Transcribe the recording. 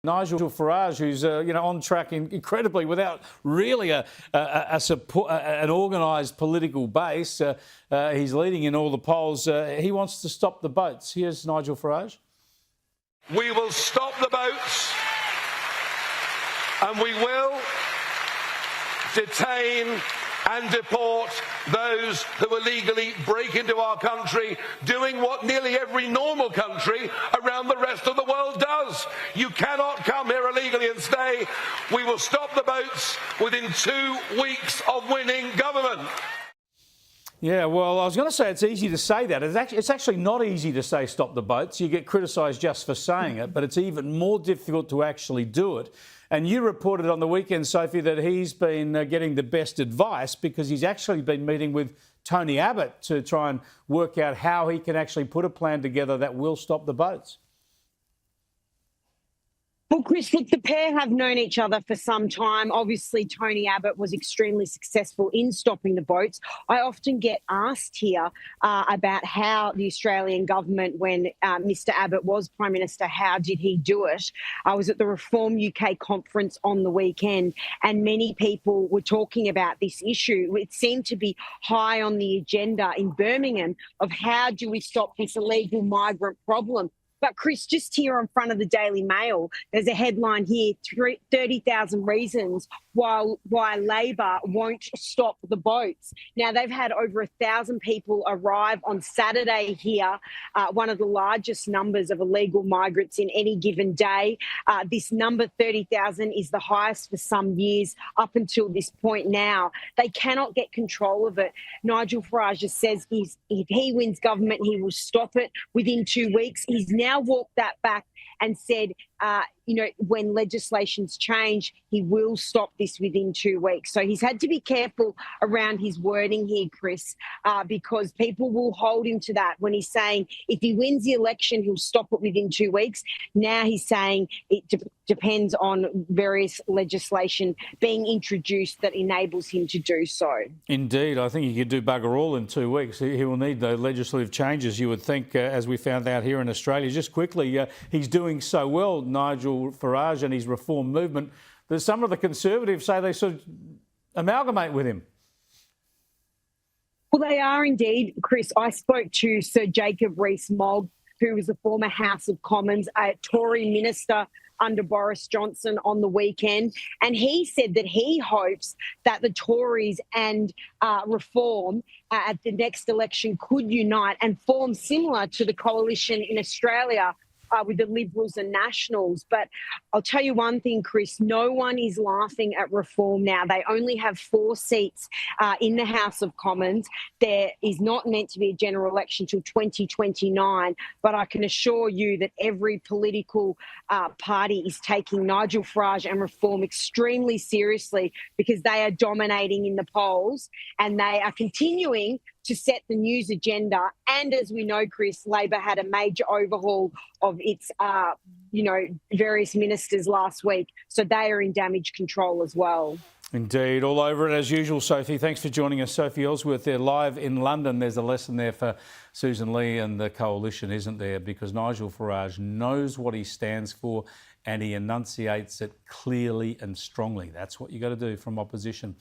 Nigel Farage, who's on track incredibly without really an organised political base. He's leading in all the polls. He wants to stop the boats. Here's Nigel Farage. We will stop the boats, and we will detain and deport those who illegally break into our country, doing what nearly every normal country around the rest of the world does. You cannot come here illegally and stay. We will stop the boats within 2 weeks of winning government. Yeah, well, I was going to say it's easy to say that. It's actually not easy to say stop the boats. You get criticised just for saying it, but it's even more difficult to actually do it. And you reported on the weekend, Sophie, that he's been getting the best advice because he's actually been meeting with Tony Abbott to try and work out how he can actually put a plan together that will stop the boats. Well, Chris, look, the pair have known each other for some time. Obviously, Tony Abbott was extremely successful in stopping the boats. I often get asked here about how the Australian government, when Mr Abbott was Prime Minister, how did he do it? I was at the Reform UK conference on the weekend, and many people were talking about this issue. It seemed to be high on the agenda in Birmingham of how do we stop this illegal migrant problem. But Chris, just here in front of the Daily Mail, there's a headline here, 30,000 reasons why Labor won't stop the boats. Now, they've had over 1,000 people arrive on Saturday here, one of the largest numbers of illegal migrants in any given day. This number, 30,000, is the highest for some years up until this point now. They cannot get control of it. Nigel Farage says if he wins government, he will stop it within 2 weeks. He's now walked that back and said, when legislations change, he will stop this within 2 weeks. So he's had to be careful around his wording here, Chris, because people will hold him to that when he's saying if he wins the election, he'll stop it within 2 weeks. Now he's saying it depends on various legislation being introduced that enables him to do so. Indeed. I think he could do bugger all in 2 weeks. He will need the legislative changes, you would think, as we found out here in Australia. Just quickly, he's doing so well, Nigel Farage, and his reform movement, that some of the Conservatives say they should amalgamate with him. Well, they are indeed, Chris. I spoke to Sir Jacob Rees-Mogg, who was a former House of Commons, a Tory minister under Boris Johnson, on the weekend, and he said that he hopes that the Tories and Reform at the next election could unite and form similar to the coalition in Australia with the Liberals and Nationals. But I'll tell you one thing, Chris, no one is laughing at Reform now. They only have 4 seats in the House of Commons. There is not meant to be a general election till 2029, but I can assure you that every political party is taking Nigel Farage and Reform extremely seriously because they are dominating in the polls and they are continuing to set the news agenda. And as we know, Chris, Labor had a major overhaul of its, various ministers last week. So they are in damage control as well. Indeed. All over it as usual, Sophie. Thanks for joining us. Sophie Elsworth there live in London. There's a lesson there for Susan Lee and the coalition, isn't there? Because Nigel Farage knows what he stands for and he enunciates it clearly and strongly. That's what you got to do from opposition.